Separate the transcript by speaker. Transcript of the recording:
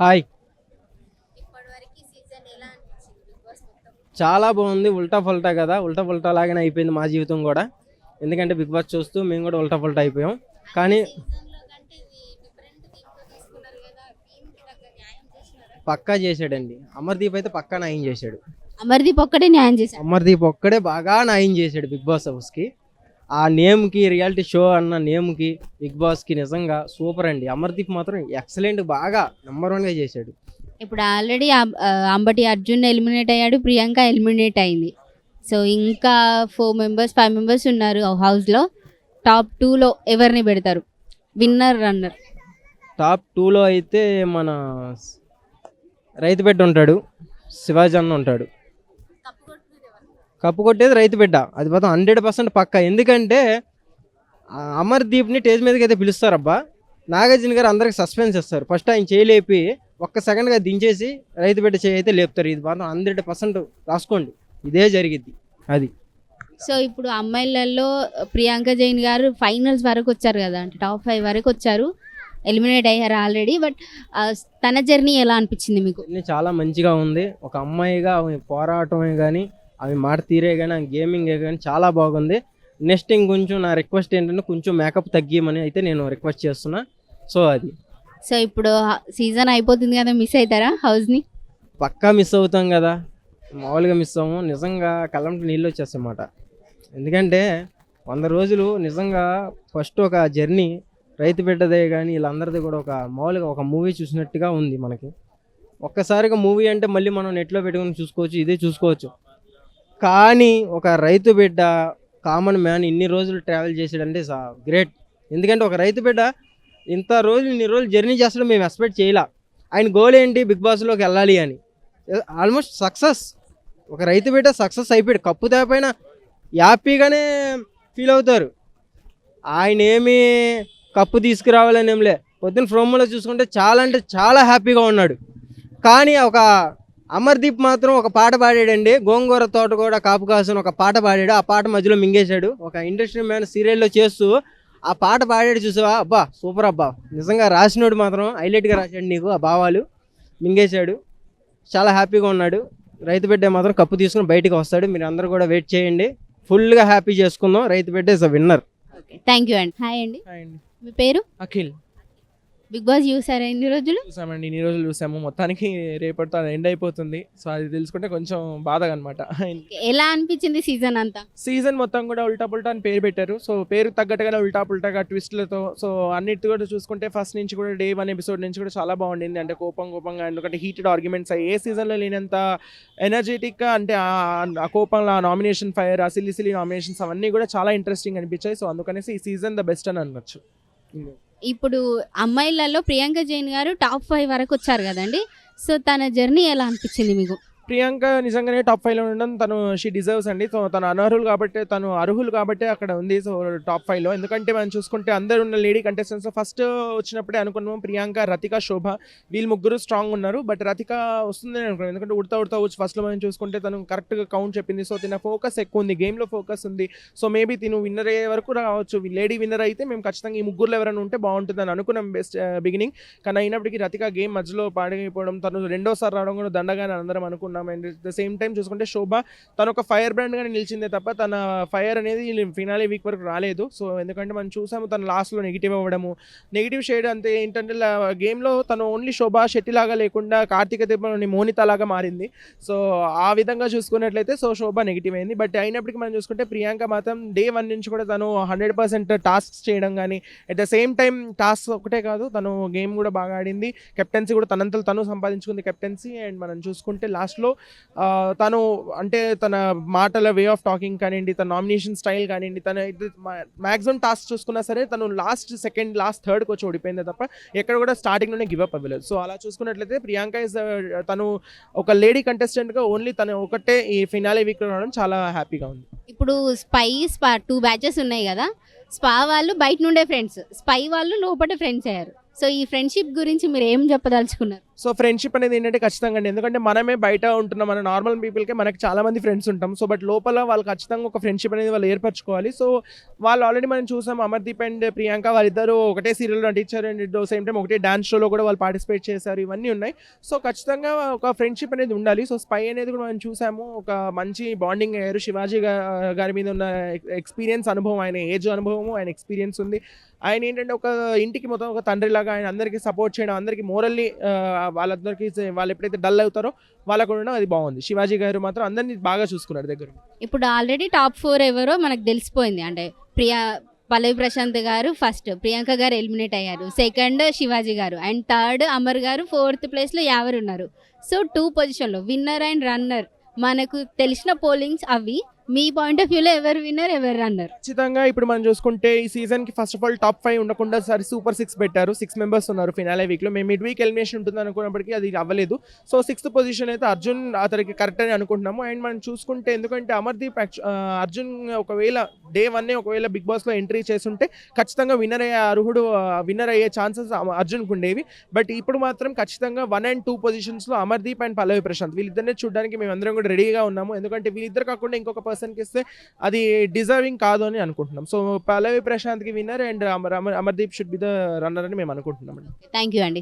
Speaker 1: Hi.
Speaker 2: ఇప్పటివరకు season ఎలా అనిపించింది బిగ్ బాస్ మొత్తం?
Speaker 1: చాలా బాగుంది. ఉల్టా ఫుల్టా కదా, ఉల్టా ఫుల్టా లాగానే అయిపోయింది మా జీవితం కూడా. ఎందుకంటే బిగ్ బాస్ చూస్తూ మేము కూడా ఉల్టా ఫుల్టా అయిపోయాం. కానీ
Speaker 2: సీజన్ లో కంటే ఇది డిఫరెంట్ థీమ్ తో తీసుకున్నారు కదా, థీమ్ కి తగ్గ న్యాయం చేసినారా?
Speaker 1: పక్కా చేశాడండి. అమర్దీప్ అయితే పక్కా న్యాయం చేశాడు.
Speaker 2: అమర్దీప్ ఒక్కడే న్యాయం చేశాడు.
Speaker 1: అమర్దీప్ ఒక్కడే బాగా న్యాయం చేశాడు బిగ్ బాస్ హౌస్కి. ఆ నేమ్కి, రియాలిటీ షో అన్న నేమ్కి, బిగ్ బాస్కి నిజంగా సూపర్ అండి. అమర్దీప్ మాత్రం ఎక్సలెంట్, బాగా నెంబర్ 1గా చేశాడు.
Speaker 2: ఇప్పుడు ఆల్రెడీ అంబటి అర్జున్ ఎలిమినేట్ అయ్యాడు, ప్రియాంక ఎలిమినేట్ అయింది. సో ఇంకా 5 మెంబర్స్ ఉన్నారు హౌస్ లో. టాప్ 2లో ఎవరిని పెడతారు విన్నర్ రన్నర్?
Speaker 1: టాప్ 2లో అయితే మన రైతు బిడ్డ ఉంటాడు, శివాజీ అన్న ఉంటాడు. కప్పు కొట్టేది రైతు బిడ్డ, అది మాత్రం 100% పక్కా. ఎందుకంటే అమర్దీప్ని స్టేజ్ మీదకి అయితే పిలుస్తారబ్బా, నాగార్జున గారు అందరికి సస్పెన్స్ ఇస్తారు. ఫస్ట్ ఆయన చేయలేపి ఒక్క సెకండ్గా దించేసి రైతు బిడ్డ చేయి అయితే లేపుతారు. ఇది మాత్రం 100% రాసుకోండి, ఇదే జరిగిద్ది. అది
Speaker 2: సో ఇప్పుడు అమ్మాయిలలో ప్రియాంక జైన్ గారు ఫైనల్స్ వరకు వచ్చారు కదా, అంటే టాప్ 5 వరకు వచ్చారు, ఎలిమినేట్ అయ్యారు ఆల్రెడీ. బట్ తన జర్నీ ఎలా అనిపించింది మీకు?
Speaker 1: అన్నీ చాలా మంచిగా ఉంది. ఒక అమ్మాయిగా ఆమె పోరాటమే కానీ, ఆమె మాట తీరే కానీ, ఆమె గేమింగే కానీ చాలా బాగుంది. నెక్స్ట్ ఇంకొంచెం నా రిక్వెస్ట్ ఏంటంటే కొంచెం మేకప్ తగ్గియమని అయితే నేను రిక్వెస్ట్ చేస్తున్నా. సో అది.
Speaker 2: సో ఇప్పుడు సీజన్ అయిపోతుంది కదా, మిస్ అవుతారా హౌస్ని?
Speaker 1: పక్కా మిస్ అవుతాం కదా, మామూలుగా మిస్ అవ్వము. నిజంగా కళ్ళంటి నీళ్ళు వచ్చేస్తాయన్నమాట. ఎందుకంటే 100 రోజులు నిజంగా ఫస్ట్ ఒక జర్నీ రైతు బిడ్డదే కానీ వీళ్ళందరిది కూడా ఒక మామూలుగా ఒక మూవీ చూసినట్టుగా ఉంది మనకి. ఒక్కసారిగా మూవీ అంటే మళ్ళీ మనం నెట్లో పెట్టుకుని చూసుకోవచ్చు, ఇదే చూసుకోవచ్చు. కానీ ఒక రైతు బిడ్డ కామన్ మ్యాన్ ఇన్ని రోజులు ట్రావెల్ చేసాడంటే గ్రేట్. ఎందుకంటే ఒక రైతు బిడ్డ ఇన్ని రోజులు జర్నీ చేస్తాడు మేము ఎక్స్పెక్ట్ చేయలే. ఆయన గోల్ ఏంటి, బిగ్ బాస్లోకి వెళ్ళాలి అని. Almost success. ఒక రైతు బిడ్డ సక్సెస్ అయిపోయాడు. కప్పు తేపైనా హ్యాపీగానే ఫీల్ అవుతారు. ఆయన ఏమి కప్పు తీసుకురావాలని ఏంలే. పొద్దున్న ప్రోమోలో చూసుకుంటే చాలా అంటే చాలా హ్యాపీగా ఉన్నాడు. కానీ ఒక అమర్దీప్ మాత్రం ఒక పాట పాడాడండి, గోంగూర తోట కూడా కాపు కాసిన ఒక పాట పాడాడు. ఆ పాట మధ్యలో మింగేశాడు. ఒక ఇండస్ట్రీ మ్యాన్ సీరియల్లో చేస్తూ ఆ పాట పాడాడు, చూసావా? అబ్బా సూపర్ అబ్బా. నిజంగా రాసినోడు మాత్రం హైలైట్గా రాశాడు. నీకు ఆ భావాలు మింగేశాడు. చాలా హ్యాపీగా ఉన్నాడు. రైతు బిడ్డ మాత్రం కప్పు తీసుకుని బయటకు వస్తాడు. మీరు అందరూ కూడా వెయిట్ చేయండి. ఫుల్గా హ్యాపీ చేసుకుందాం. రైతు బిడ్డ is a winner.
Speaker 2: Okay, thank you అండి. హాయ్ అండి, మీ పేరు?
Speaker 3: అఖిల్.
Speaker 2: బిగ్ బాస్ చూసారా ఇన్ని రోజులు?
Speaker 3: చూసామండి, ఇన్ని రోజులు చూసాము. మొత్తానికి రేపటితో అది ఎండ్ అయిపోతుంది. సో అది తెలుసుకుంటే కొంచెం బాధగా అనమాట.
Speaker 2: ఎలా అనిపించింది సీజన్ అంతా?
Speaker 3: సీజన్ మొత్తం కూడా ఉల్టా పుల్టా అని పేరు పెట్టారు. సో పేరు తగ్గట్టుగానే ఉల్టా పుల్టాగా ట్విస్ట్లతో. సో అన్నిటి కూడా చూసుకుంటే ఫస్ట్ నుంచి కూడా Day 1 ఎపిసోడ్ నుంచి కూడా చాలా బాగుండింది. అంటే కోపంగా, ఎందుకంటే హీటెడ్ ఆర్గ్యుమెంట్స్ ఏ సీజన్లో లేనంత ఎనర్జెటిక్గా, అంటే ఆ కోపంలో ఆ నామినేషన్ ఫైర్, ఆ సిల్లి నామినేషన్స్ అవన్నీ కూడా చాలా ఇంట్రెస్టింగ్ అనిపించాయి. సో అందుకనేసి ఈ సీజన్ ద బెస్ట్ అని అనొచ్చు.
Speaker 2: ఇప్పుడు అమ్మాయిలలో ప్రియాంక జైన్ గారు టాప్ 5 వరకు వచ్చారు కదండి. సో తన జర్నీ ఎలా అనిపించింది మీకు?
Speaker 3: ప్రియాంక నిజంగానే టాప్ 5లో ఉండడం తను షీ డిజర్వ్స్ అండి. సో తను అర్హులు కాబట్టి అక్కడ ఉంది. సో టాప్ 5లో. ఎందుకంటే మనం చూసుకుంటే అందరు ఉన్న లేడీ కంటెస్టెంట్స్ ఫస్ట్ వచ్చినప్పుడే అనుకున్నాం ప్రియాంక, రతిక, శోభ వీళ్ళు ముగ్గురు స్ట్రాంగ్ ఉన్నారు. బట్ రతిక వస్తుందని అనుకున్నాం. ఎందుకంటే ఉడతా వచ్చి ఫస్ట్లో మనం చూసుకుంటే తను కరెక్ట్గా కౌంట్ చెప్పింది. సో తన ఫోకస్ ఎక్కువ ఉంది, గేమ్లో ఫోకస్ ఉంది. సో మేబీ తిను విన్నర్ అయ్యే వరకు రావచ్చు. లేడీ విన్నర్ అయితే మేము ఖచ్చితంగా ఈ ముగ్గురులో ఎవరైనా ఉంటే బాగుంటుందని అనుకున్నాం బెస్ట్ బిగినింగ్. కానీ అయినప్పటికీ రతిక గేమ్ మధ్యలో పాడైపోవడం, తను రెండోసారి రావడం కూడా దండగానే అందరం అనుకున్నాం. And at the same time చూసుకుంటే శోభ తను ఒక ఫైర్ బ్రాండ్ గానే నిలిచిందే తప్ప తన ఫైర్ అనేది ఫినాలే వీక్ వరకు రాలేదు. సో ఎందుకంటే మనం చూసాము తను లాస్ట్లో నెగిటివ్ అవ్వడము, నెగిటివ్ షేడ్ అంతే. ఏంటంటే గేమ్లో తను ఓన్లీ శోభ శెట్టి లాగా లేకుండా కార్తీక దీపంలోని మోనిత లాగా మారింది. సో ఆ విధంగా చూసుకున్నట్లయితే సో శోభ నెగిటివ్ అయింది. బట్ అయినప్పటికీ మనం చూసుకుంటే ప్రియాంక మాత్రం Day 1 నుంచి కూడా తను 100% టాస్క్స్ చేయడం కానీ, at the same time task ఒకటే కాదు తను గేమ్ కూడా బాగా ఆడింది. కెప్టెన్సీ కూడా తనంతలు తను సంపాదించుకుంది కెప్టెన్సీ. అండ్ మనం చూసుకుంటే లాస్ట్లో తను అంటే తన మాటల వే ఆఫ్ టాకింగ్ కానివ్వండి, తన నామినేషన్ స్టైల్ కానివ్వండి, తన మ్యాక్సిమం టాస్క్ చూసుకున్నా సరే తను లాస్ట్ థర్డ్కి వచ్చి ఓడిపోయింది తప్ప ఎక్కడ కూడా స్టార్టింగ్లోనే గివప్ అవ్వలేదు. సో అలా చూసుకున్నట్లయితే ప్రియాంక తను ఒక లేడీ కంటెస్టెంట్గా ఓన్లీ తను ఒకటే ఈ ఫినాలే వీక్లో రావడం చాలా హ్యాపీగా ఉంది.
Speaker 2: ఇప్పుడు స్పా 2 బ్యాచెస్ ఉన్నాయి కదా. స్పా వాళ్ళు బయట నుండే ఫ్రెండ్స్, స్పై వాళ్ళు లోపల ఫ్రెండ్స్ అయ్యారు. సో ఈ ఫ్రెండ్షిప్ గురించి మీరు ఏం చెప్పదలుచుకున్నారు?
Speaker 3: సో ఫ్రెండ్షిప్ అనేది ఏంటంటే ఖచ్చితంగా అండి, ఎందుకంటే మనమే బయట ఉంటున్నాం, మన నార్మల్ పీపుల్కే మనకి చాలా మంది ఫ్రెండ్స్ ఉంటాం. సో బట్ లోపల వాళ్ళు ఖచ్చితంగా ఒక ఫ్రెండ్షిప్ అనేది వాళ్ళు ఏర్పరచుకోవాలి. సో వాళ్ళు ఆల్రెడీ మనం చూసాం, అమర్దీప్ అండ్ ప్రియాంక వాళ్ళిద్దరూ ఒకటే సీరియల్లో నటించారు and at the same time ఒకటే డాన్స్ షోలో కూడా వాళ్ళు పార్టిసిపేట్ చేశారు. ఇవన్నీ ఉన్నాయి. సో ఖచ్చితంగా ఒక ఫ్రెండ్షిప్ అనేది ఉండాలి. సో స్పై అనేది కూడా మనం చూసాము, ఒక మంచి బాండింగ్ అయ్యారు. శివాజీ గారి మీద ఉన్న ఎక్స్పీరియన్స్, అనుభవం, ఆయన ఏజ్ అనుభవము, ఆయన ఎక్స్పీరియన్స్ ఉంది. ఆయన ఏంటంటే ఒక ఇంటికి మొత్తం ఒక తండ్రిలాగా ఆయన అందరికీ సపోర్ట్ చేయడం, అందరికీ మోరల్లీ వాళ్ళందరికీ వాళ్ళు ఎప్పుడైతే డల్ అవుతారో వాళ్ళకు ఉండడం అది బాగుంది. శివాజీ గారు మాత్రం అందరినీ బాగా చూసుకున్నారు దగ్గర.
Speaker 2: ఇప్పుడు ఆల్రెడీ టాప్ 4 ఎవరో మనకు తెలిసిపోయింది. అంటే పల్లవి ప్రశాంత్ గారు ఫస్ట్, ప్రియాంక గారు ఎలిమినేట్ అయ్యారు, సెకండ్ శివాజీ గారు, అండ్ థర్డ్ అమర్ గారు, 4th ప్లేస్లో యావర్ ఉన్నారు. సో 2 పొజిషన్లో విన్నర్ అండ్ రన్నర్ మనకు తెలిసిన పోలింగ్స్ అవి. మీ పాయింట్ ఆఫ్ వ్యూలో ఎవరు విన్నర్, ఎవరు రన్నర్?
Speaker 3: ఖచ్చితంగా ఇప్పుడు మనం చూసుకుంటే ఈ సీజన్కి ఫస్ట్ ఆఫ్ ఆల్ టాప్ 5 ఉండకుండా సరే సూపర్ 6 పెట్టారు. 6 మెంబర్స్ ఉన్నారు ఫినాలే వీక్లో. మేము మిడ్ వీక్ ఎలిమినేషన్ ఉంటుంది అనుకున్నప్పటికీ అది అవ్వలేదు. సో 6th పొజిషన్ అయితే అర్జున్ అతనికి కరెక్ట్ అని అనుకుంటున్నాము. అండ్ మనం చూసుకుంటే ఎందుకంటే అమర్దీప్ అర్జున్ ఒకవేళ డే 1 ఒకవేళ బిగ్ బాస్లో ఎంట్రీ చేస్తుంటే ఖచ్చితంగా విన్నర్ అయ్యే ఛాన్సెస్ అర్జున్కి ఉండేవి. బట్ ఇప్పుడు మాత్రం ఖచ్చితంగా 1 and 2 పొజిషన్స్లో అమర్దీప్ అండ్ పల్లవి ప్రశాంత్ వీళ్ళిద్దరిని చూడడానికి మేము అందరం కూడా రెడీగా ఉన్నాము. ఎందుకంటే వీళ్ళిద్దరు కాకుండా ఇంకొక పర్సన్కి ఇస్తే అది డిజర్వింగ్ కాదు అని అనుకుంటున్నాం. సో పల్లవి ప్రశాంత్కి winner and Amardeep should be the runner అని మేము అనుకుంటున్నాం.
Speaker 2: థ్యాంక్ యూ అండి.